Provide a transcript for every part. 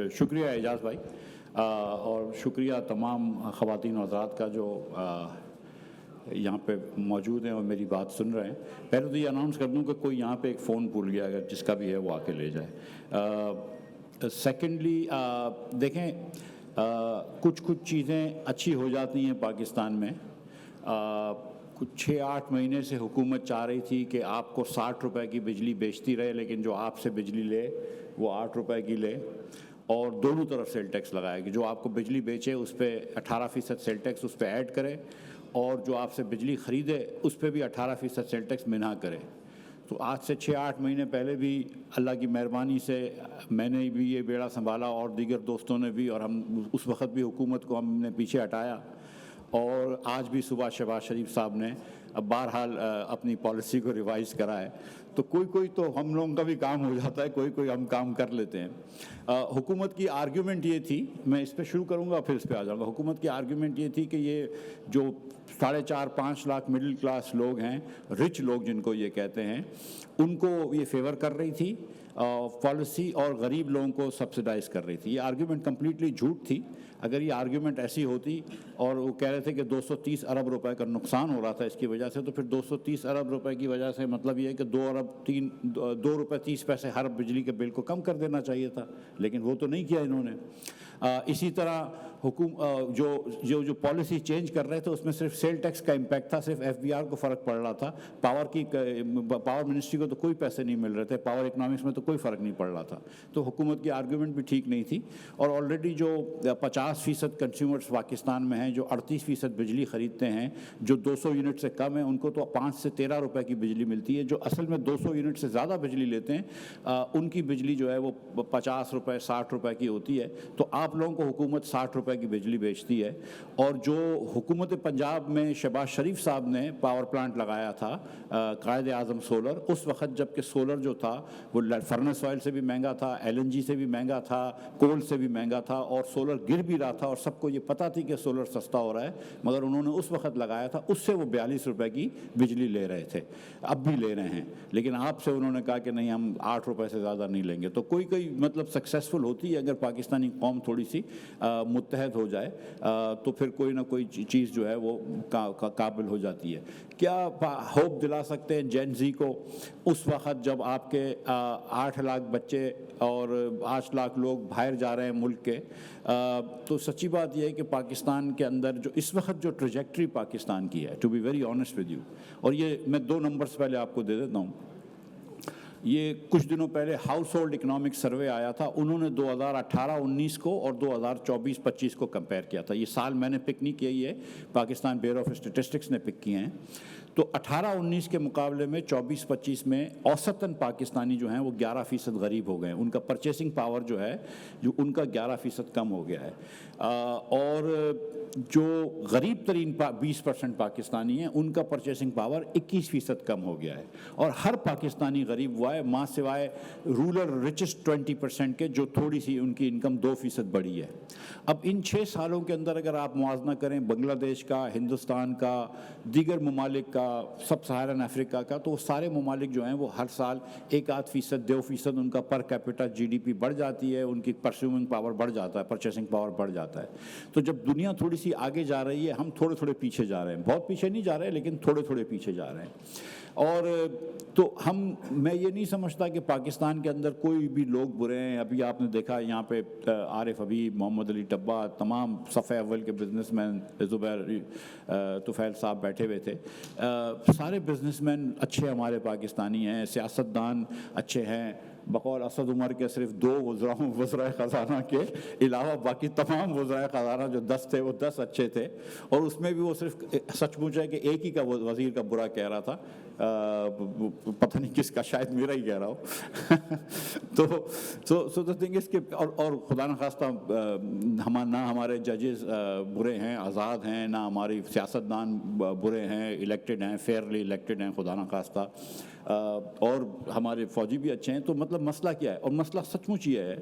شکریہ اعجاز بھائی، اور شکریہ تمام خواتین و حضرات کا جو یہاں پہ موجود ہیں اور میری بات سن رہے ہیں۔ پہلے تو یہ اناؤنس کر دوں کہ کوئی یہاں پہ ایک فون بھول گیا، اگر جس کا بھی ہے وہ آ کے لے جائے۔ سیکنڈلی دیکھیں، کچھ چیزیں اچھی ہو جاتی ہیں پاکستان میں۔ کچھ 6-8 مہینے سے حکومت چاہ رہی تھی کہ آپ کو 60 روپے کی بجلی بیچتی رہے، لیکن جو آپ سے بجلی لے وہ 8 روپے کی لے، اور دونوں طرف سیل ٹیکس لگائے کہ جو آپ کو بجلی بیچے اس پہ 18% سیل ٹیکس اس پہ ایڈ کرے، اور جو آپ سے بجلی خریدے اس پہ بھی 18% سیل ٹیکس منہا کرے۔ تو آج سے 6-8 مہینے پہلے بھی اللہ کی مہربانی سے میں نے بھی یہ بیڑا سنبھالا، اور دیگر دوستوں نے بھی، اور ہم اس وقت بھی حکومت کو ہم نے پیچھے ہٹایا، اور آج بھی صبح شہباز شریف صاحب نے بہرحال اپنی پالیسی کو ریوائز کرا ہے۔ تو کوئی تو ہم لوگوں کا بھی کام ہو جاتا ہے، کوئی ہم کام کر لیتے ہیں۔ حکومت کی آرگیومنٹ یہ تھی، میں اس پہ شروع کروں گا پھر اس پہ آ جاؤں گا۔ حکومت کی آرگیومنٹ یہ تھی کہ یہ جو 4.5-5 لاکھ مڈل کلاس لوگ ہیں، رچ لوگ جن کو یہ کہتے ہیں، ان کو یہ فیور کر رہی تھی پالیسی، اور غریب لوگوں کو سبسڈائز کر رہی تھی۔ یہ آرگیومنٹ کمپلیٹلی جھوٹ تھی۔ اگر یہ آرگیومنٹ ایسی ہوتی اور وہ کہہ رہے تھے کہ 230 ارب روپے کا نقصان ہو رہا تھا اس کی وجہ سے، تو پھر 230 ارب روپے کی وجہ سے مطلب یہ ہے کہ 2 روپے 30 پیسے ہر بجلی کے بل کو کم کر دینا چاہیے تھا، لیکن وہ تو نہیں کیا انہوں نے۔ اسی طرح جو پالیسی چینج کر رہے تھے اس میں صرف سیل ٹیکس کا امپیکٹ تھا، صرف ایف بی آر کو فرق پڑ رہا تھا، پاور منسٹری کو تو کوئی پیسے نہیں مل رہے تھے، پاور اکنامکس میں تو کوئی فرق نہیں پڑ رہا تھا۔ تو حکومت کی آرگیومنٹ بھی ٹھیک نہیں تھی، اور آلریڈی جو 50% کنزیومرز پاکستان میں ہیں جو 38% بجلی خریدتے ہیں، جو 200 یونٹ سے کم ہیں، ان کو تو 5 سے 13 روپے کی بجلی ملتی ہے۔ جو اصل میں 200 یونٹ سے زیادہ بجلی لیتے ہیں ان کی بجلی جو ہے وہ 50 روپے 60 روپے کی ہوتی ہے۔ تو آپ لوگوں کو حکومت 60 روپے کی بجلی بیچتی ہے، اور جو حکومت پنجاب میں شہباز شریف صاحب نے پاور پلانٹ لگایا تھا قائد اعظم سولر، اس وقت جب کہ سولر جو تھا وہ فرنس آئل سے بھی مہنگا تھا، ایل این جی سے بھی مہنگا تھا، کول سے بھی مہنگا تھا، اور سولر گر بھی رہا تھا، اور سب کو یہ پتہ تھی کہ سولر سستا ہو رہا ہے، مگر انہوں نے اس وقت لگایا تھا، اس سے وہ 42 روپے کی بجلی لے رہے تھے، اب بھی لے رہے ہیں، لیکن آپ سے انہوں نے کہا کہ نہیں، ہم 8 روپے سے زیادہ نہیں لیں گے۔ تو کوئی مطلب سکسیسفل ہوتی ہے اگر پاکستانی قوم تھوڑی سی متحد ہو جائے، تو پھر کوئی نہ کوئی چیز جو ہے وہ قابل ہو جاتی ہے۔ کیا ہوپ دلا سکتے ہیں جین زی کو اس وقت جب آپ کے 8 لاکھ بچے اور 8 لاکھ لوگ باہر جا رہے ہیں ملک کے؟ تو سچی بات یہ ہے کہ پاکستان کے اندر جو اس وقت جو ٹریجیکٹری پاکستان کی ہے، to be very honest with you, اور یہ میں 2 نمبرز پہلے آپ کو دے دیتا ہوں۔ یہ کچھ دنوں پہلے ہاؤس ہولڈ اکنامک سروے آیا تھا، انہوں نے 2018-19 کو اور 2024-25 کو کمپیئر کیا تھا۔ یہ سال میں نے پک نہیں کیا، یہ پاکستان بیورو آف اسٹیٹسٹکس نے پک کیے ہیں۔ تو 18-19 کے مقابلے میں 24-25 میں اوسطاً پاکستانی جو ہیں وہ 11% غریب ہو گئے ہیں، ان کا پرچیسنگ پاور جو ہے جو ان کا 11% کم ہو گیا ہے، اور جو غریب ترین 20% پاکستانی ہیں ان کا پرچیسنگ پاور 21% کم ہو گیا ہے، اور ہر پاکستانی غریب ہوا ہے ماں سوائے رولر رچسٹ 20% کے، جو تھوڑی سی ان کی انکم 2% بڑھی ہے۔ اب ان 6 سالوں کے اندر اگر آپ موازنہ کریں بنگلہ دیش کا، ہندوستان کا، دیگر ممالک کا، سب سہارن افریقہ کا، تو وہ سارے ممالک جو ہیں وہ ہر سال 1-8%، 2% ان کا per capita G D P بڑھ جاتی ہے، ان کی پرسیونگ پاور بڑھ جاتا ہے، پرچیسنگ پاور بڑھ جاتا ہے۔ تو جب دنیا تھوڑی سی آگے جا رہی ہے، ہم تھوڑے پیچھے جا رہے ہیں، بہت پیچھے نہیں جا رہے لیکن تھوڑے پیچھے جا رہے ہیں۔ اور تو میں یہ نہیں سمجھتا کہ پاکستان کے اندر کوئی بھی لوگ برے ہیں۔ ابھی آپ نے دیکھا یہاں پہ عارف حبیب، محمد علی ٹبا، تمام صفحہ اول کے بزنس مین، زبیر طفیل صاحب بیٹھے ہوئے تھے، سارے بزنس مین اچھے ہمارے پاکستانی ہیں، سیاستدان اچھے ہیں، بقول اسد عمر کے صرف 2 وزرائے خزانہ کے علاوہ باقی تمام وزرائے خزانہ جو 10 تھے وہ 10 اچھے تھے، اور اس میں بھی وہ صرف سچ مچ ہے کہ ایک ہی کا وزیر کا برا کہہ رہا تھا، پتہ نہیں کس کا، شاید میرا ہی کہہ رہا ہو۔ تو the thing is کہ اور خدا نخواستہ نہ ہمارے ججز برے ہیں، آزاد ہیں، نہ ہماری سیاستدان برے ہیں، الیکٹڈ ہیں، فیئرلی الیکٹڈ ہیں خدا نخواستہ، اور ہمارے فوجی بھی اچھے ہیں۔ تو مطلب مسئلہ کیا ہے؟ اور مسئلہ سچ مچ یہ ہے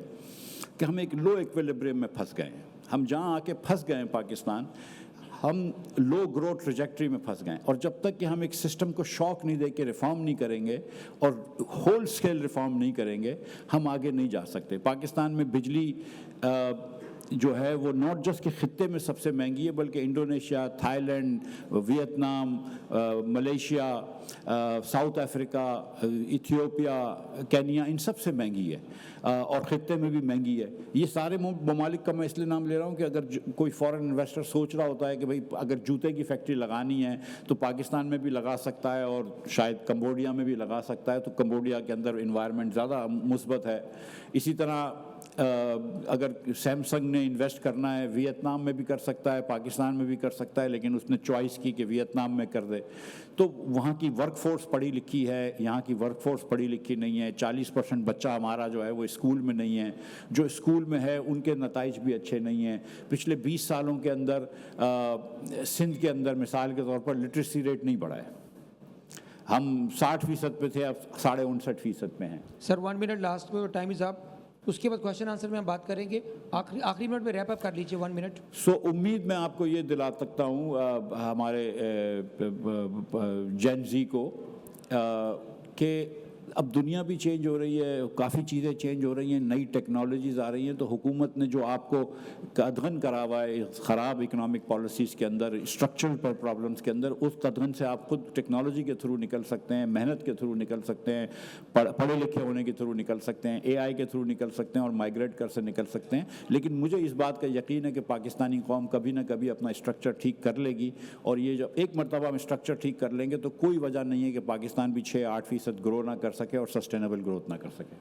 کہ ہم ایک لو ایکویلیبریم میں پھنس گئے ہیں۔ ہم جہاں آ کے پھنس گئے ہیں پاکستان، ہم لو گروتھ ٹریجیکٹری میں پھنس گئے، اور جب تک کہ ہم ایک سسٹم کو شاک نہیں دے کے ریفارم نہیں کریں گے اور ہول اسکیل ریفارم نہیں کریں گے، ہم آگے نہیں جا سکتے۔ پاکستان میں بجلی جو ہے وہ ناٹ جسٹ کہ خطے میں سب سے مہنگی ہے، بلکہ Indonesia, Thailand, Vietnam, Malaysia, South Africa, Ethiopia, Kenya, ان سب سے مہنگی ہے، اور خطے میں بھی مہنگی ہے۔ یہ سارے ممالک کا میں اس لیے نام لے رہا ہوں کہ اگر کوئی فورن انویسٹر سوچ رہا ہوتا ہے کہ بھئی اگر جوتے کی فیکٹری لگانی ہے تو پاکستان میں بھی لگا سکتا ہے، اور شاید کمبوڈیا میں بھی لگا سکتا ہے، تو کمبوڈیا کے اندر انوائرمنٹ زیادہ مثبت ہے۔ اسی طرح اگر سیمسنگ نے انویسٹ کرنا ہے ویتنام میں بھی کر سکتا ہے، پاکستان میں بھی کر سکتا ہے، لیکن اس نے چوائس کی کہ ویتنام میں کر دے۔ تو وہاں کی ورک فورس پڑھی لکھی ہے، یہاں کی ورک فورس پڑھی لکھی نہیں ہے۔ 40% بچہ ہمارا جو ہے وہ اسکول میں نہیں ہے، جو اسکول میں ہے ان کے نتائج بھی اچھے نہیں ہیں۔ پچھلے 20 سالوں کے اندر سندھ کے اندر مثال کے طور پر لٹریسی ریٹ نہیں بڑھا ہے، ہم 60% پہ تھے، اب 59.5% پہ ہیں۔ سر 1 منٹ لاسٹ میں، ٹائم از اپ، اس کے بعد کوشچن آنسر میں ہم بات کریں گے۔ آخری منٹ میں ریپ اپ کر لیجیے 1 منٹ۔ امید میں آپ کو یہ دلا سکتا ہوں ہمارے جین زی کو کہ اب دنیا بھی چینج ہو رہی ہے، کافی چیزیں چینج ہو رہی ہیں، نئی ٹیکنالوجیز آ رہی ہیں، تو حکومت نے جو آپ کو قدغن کرا ہوا ہے خراب اکنامک پالیسیز کے اندر، اسٹرکچرل پرابلمس کے اندر، اس قدغن سے آپ خود ٹیکنالوجی کے تھرو نکل سکتے ہیں، محنت کے تھرو نکل سکتے ہیں، پڑھے لکھے ہونے کے تھرو نکل سکتے ہیں، اے آئی کے تھرو نکل سکتے ہیں، اور مائگریٹ کر سے نکل سکتے ہیں۔ لیکن مجھے اس بات کا یقین ہے کہ پاکستانی قوم کبھی نہ کبھی اپنا اسٹرکچر ٹھیک کر لے گی، اور یہ جب ایک مرتبہ ہم اسٹرکچر ٹھیک کر لیں گے تو کوئی وجہ نہیں ہے کہ پاکستان بھی 6-8% گرو نہ کر سکے اور سسٹینیبل گروتھ نہ کر سکے۔